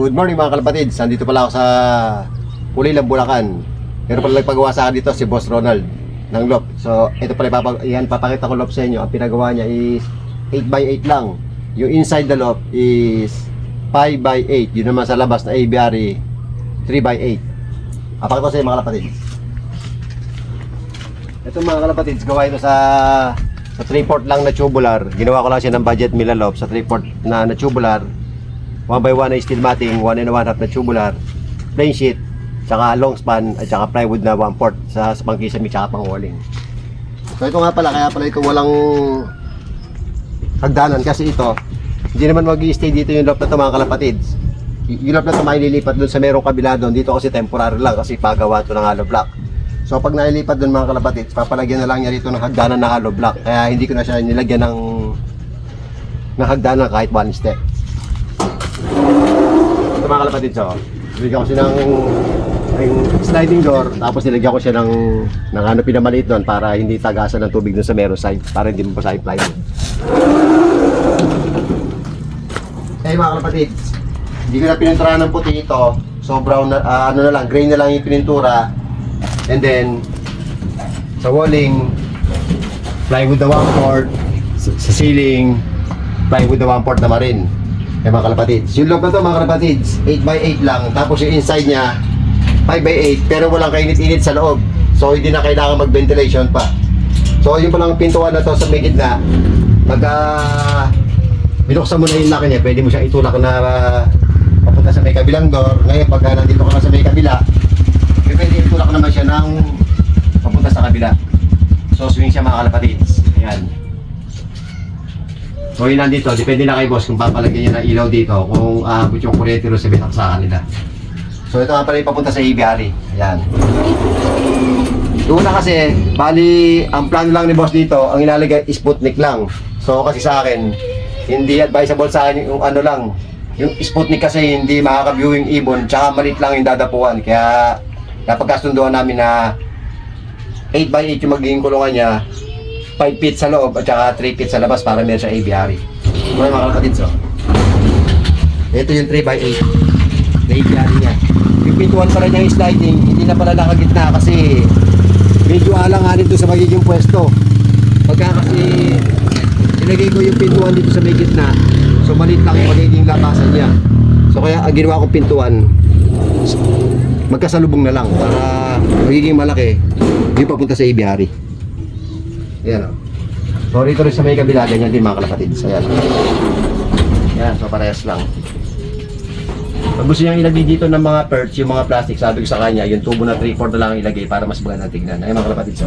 Good morning mga kalapatids. Nandito pala ako sa Pulilan, Bulacan. Pero pala nagpagawa sa akin dito si Boss Ronald ng loft. So ito pala papakita ko loft sa inyo. Ang pinagawa niya is 8x8 lang. Yung inside the loft is 5x8. Yun naman sa labas na ABRE 3x8. Papakita ko sa inyo mga kalapatids. Ito mga kalapatids, gawa ito sa 3/4 lang na tubular. Ginawa ko lang siya ng budget Mila loft sa 3/4 na tubular. 1x1 na steel matting, 1 1/2 na tubular, plain sheet, tsaka long span, at tsaka plywood na 1/4 sa pangkisame tsaka pang walling. So ito nga pala, kaya pala ito walang hagdanan kasi ito, hindi naman mag-i-stay dito yung loft na ito mga kalapatids. Yung loft na ito maililipat dun sa merong kabila doon, dito kasi temporary lang kasi pagawa ito ng hollow block. So pag nailipat dun mga kalapatids, papalagyan na lang niya rito ng hagdanan na hollow block, kaya hindi ko na siya nilagyan ng hagdanan kahit one step. Ito mga kalapatids, so nilagyan ko siya ng sliding door, tapos nilagyan ko siya ng ano pinamaliit doon para hindi tagasan ng tubig doon sa meron side, para hindi mapasa yung plywood. Eh mga kalapatids, hindi ko na pininturahan ng puti ito, so brown na, ano na lang, gray na lang yung pinintura. And then sa walling, plywood na 1/4, sa ceiling, plywood na 1/4 naman rin. Eh mga kalapatids, yung loob na to mga kalapatids 8x8 lang, tapos yung inside nya 5x8, pero walang kainit-init sa loob, so hindi na kailangan mag-ventilation pa. So yung palang pintuan na to sa may gitna, binuksan mo na yung lock nya, pwede mo siyang itulak na papunta sa may kabilang door. Ngayon pag nandito ka na sa may kabila, pwede itulak naman siya ng papunta sa kabila. So swing siya mga kalapatids. Ayan. So yun nandito, depende na kay boss kung papalagyan niya ng ilaw dito, kung aabot yung kuryente rin sa binaksakan nila. So ito nga pala yung papunta sa ABRE. Ayan. Doon na kasi, bali, ang plano lang ni boss dito, ang ilalagay is Sputnik lang. So kasi sa akin, hindi advisable sa akin yung ano lang. Yung Sputnik kasi hindi makaka-viewing ibon, tsaka malit lang yung dadapuan. Kaya napagkasunduan namin na 8x8 yung magiging kulungan niya, 5 feet sa loob at saka 3 feet sa labas para meron siya ABRE. Mga kalapatids, oh. Ito yung 3x8 na ABRE niya. Yung pintuan pala niya yung sliding, hindi na pala nakagitna kasi medyo alanganin doon sa magiging pwesto. Pagka kasi ilagay ko yung pintuan dito sa may gitna, so maliit lang yung magiging labasan niya. So kaya ang ginawa kong pintuan, magkasalubong na lang para magiging malaki yung papunta sa ABRE. Ayan o. So rito rin sa may kabila, ganyan din mga kalapatids. Ayan. Ayan, so parehas lang. Pag gusto niyang ilagay dito ng mga perch, yung mga plastic, sabi ko sa kanya, yung tubo na 3/4 na lang ilagay para mas maganda tignan. Ayan mga kalapatids. So.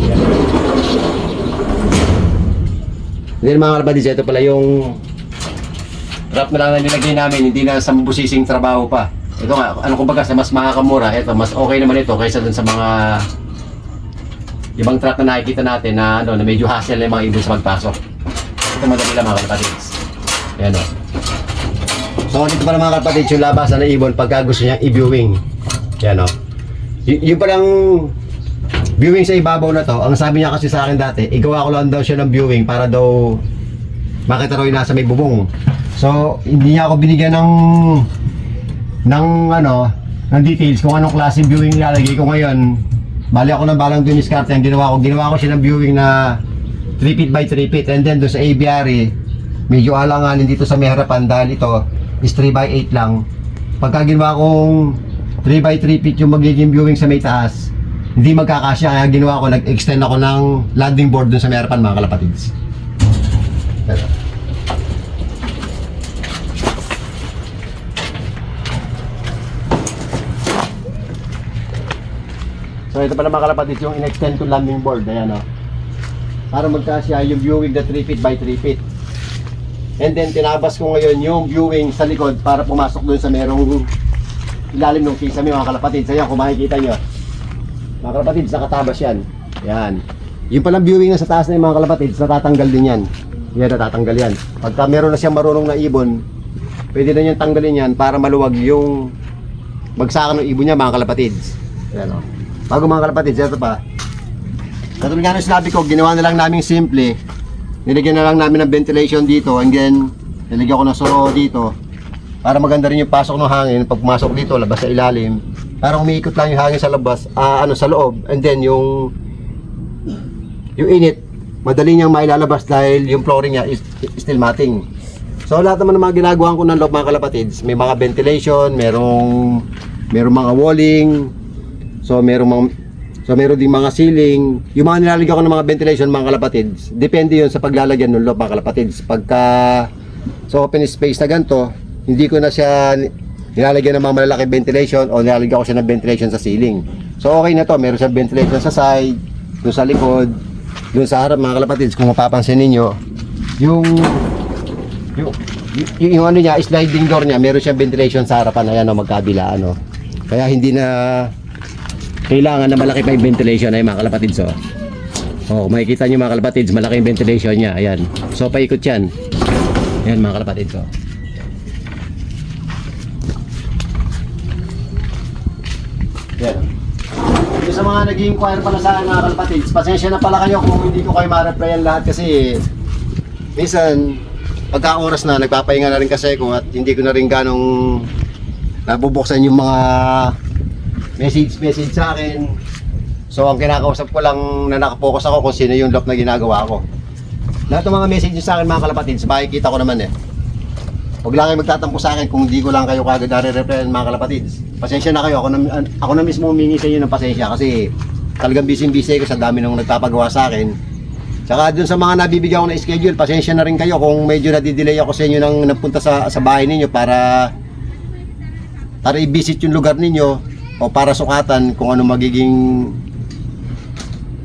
Ayan. Then mga kalapatids, ito pala yung wrap na lang na nilagay namin, hindi na sa mabusising trabaho pa. Ito nga, ano kumbaga sa mas makakamura, ito, mas okay naman ito kaysa dun sa mga ibang truck na nakikita natin na ano, na medyo hassle yung mga ibon sa magpasok. Ito madali lang mga kalapatids. Ayan o. So dito pala mga kalapatids yung labasan ng ibon pagka gusto niyang i-viewing. Ayan o. Yung palang viewing sa ibabaw na to, ang sabi niya kasi sa akin dati, igawa ko lang daw siya ng viewing para daw makita raw yung nasa may bubong. So hindi niya ako binigyan ng details kung anong klase viewing nilalagay ko ngayon. Bali ako ng balang dun diskarte. Ang ginawa ko siya ng viewing na 3 feet by 3 feet, and then doon sa ABRE medyo alanganin dito sa may harapan dahil ito is 3x8 lang. Pagka ginawa kong 3 by 3 feet yung magiging viewing sa may taas, hindi magkakasya, kaya ginawa ko, nag-extend ako ng landing board dun sa may harapan mga kalapatids. So ito pala mga kalapatids yung in-extend to landing board. Ayan o. Para magkasya yung viewing na 3 feet by 3 feet. And then tinabas ko ngayon yung viewing sa likod para pumasok dun sa merong ilalim ng kisame mga kalapatids. Ayan kung makikita nyo. Mga kalapatids, nakatabas yan. Ayan. Yung palang viewing na sa taas na yung mga kalapatids, natatanggal din yan. Yan, natatanggal yan. Pagka meron na siyang marunong na ibon, pwede na niyang tanggalin yan para maluwag yung bagsakan ng ibon niya mga kalapatids. Ayan o. Bago mga kalapatids, ito pa. Katulad nga ng sinabi ko, ginawa na lang namin simple. Nilagyan na lang namin ng ventilation dito, and then nilagyan ko ng suro dito para maganda rin yung pasok ng hangin. Pag pumasok dito, labas sa ilalim. Parang umiikot lang yung hangin sa labas, sa loob. And then yung init, madali niyang mailalabas dahil yung flooring niya is steel matting. So lahat naman ng mga ginagawa ko ng loob mga kalapatids, may mga ventilation, merong mga walling, so meron din mga ceiling. Yung mga nilalagyan ko ng mga ventilation mga kalapatids, depende yun sa paglalagyan ng loob mga kalapatids. Pagka sa open space na ganito, hindi ko na siya nilalagyan ng mga malalaking ventilation o nilalagyan ko siya ng ventilation sa ceiling. So okay na to, meron siya ventilation sa side, doon sa likod, doon sa harap mga kalapatids. Kung mapapansin ninyo, yung ano niya, sliding door niya, meron siyang ventilation sa harapan. Ayan o, magkabila ano. Kaya hindi na kailangan na malaki pa yung ventilation ay mga kalapatids. Makikita nyo mga kalapatids, malaki yung ventilation niya. Ayan. So paikot yan. Ayan mga kalapatids. Ayan. Yung sa mga nag-inquire pala sa akin mga kalapatids, pasensya na pala kayo kung hindi ko kayo ma-replyan lahat kasi minsan pagka oras na nagpapahinga na rin kasi ko at hindi ko na rin ganong nabubuksan yung mga message sa akin. So ang kinakausap ko lang na nakapokus ako kung sino yung lock na ginagawa ko. Lahat ng mga message sa akin mga kalapatids, makikita ko naman eh. Huwag lang kayo magtatampo sa akin kung hindi ko lang kayo kagad nare-replyan mga kalapatids. Pasensya na kayo, ako na mismo humingi sa inyo ng pasensya kasi talagang busy ko sa dami nung nagpapagawa sa akin. Tsaka dun sa mga nabibigyan ko na schedule, pasensya na rin kayo kung medyo nadidelay ako sa inyo nang napunta sa bahay ninyo para i-visit yung lugar ninyo o para sukatan kung ano magiging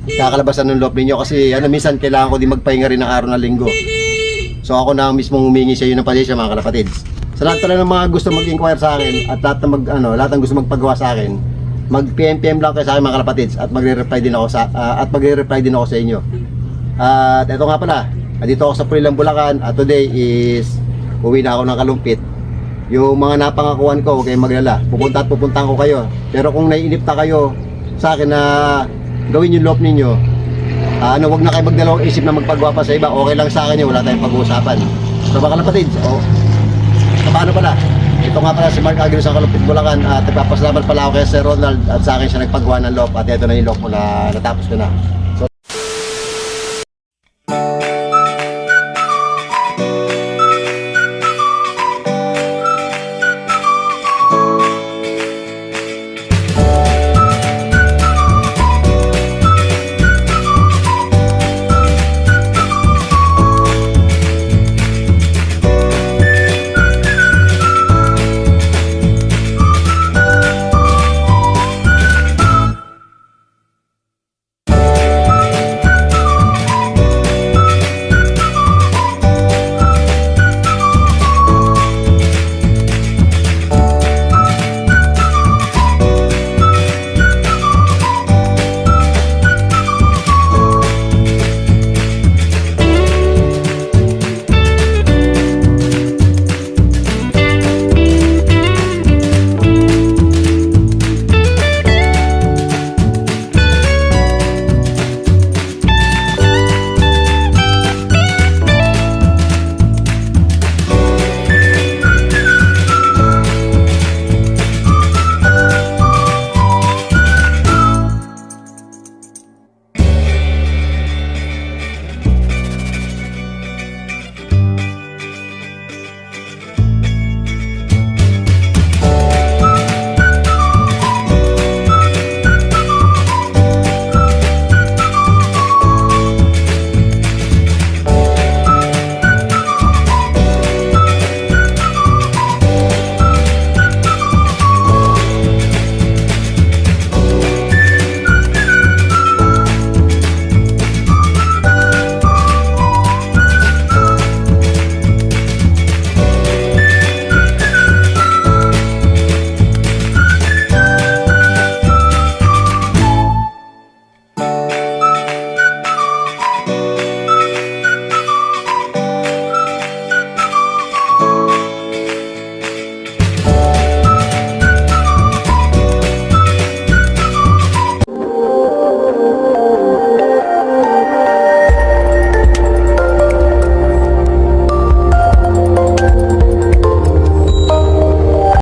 kakalabasan ng loob ninyo kasi minsan kailangan ko din magpahinga rin ng araw na linggo. So ako na mismo humingi sa inyo ng pasensya mga kalapatids. Sa lahat pala ng mga gusto mag-inquire sa akin at lahat ng gusto magpagawa sa akin, mag-PM lang kayo sa akin mga kalapatids at magre-reply din ako sa inyo. At ito nga pala, dito ako sa Pulilan, Bulacan at today is uwi na ako ng Kalumpit. Yung mga napangakuan ko, huwag kayong maglala. Pupuntahan ko kayo. Pero kung naiinip na kayo sa akin na gawin yung loop ninyo, huwag na kayo magdalawang isip na magpagawa pa sa iba. Okay lang sa akin yun, wala tayong pag-uusapan. So mga kalapatids, paano pala? Ito nga pala si Mark Agrio sa Kalumpit, Bulacan at nagpapasalamat pala ako kay Sir Ronald at sa akin siya nagpagawa ng loop at ito na yung loop mo na natapos ko na.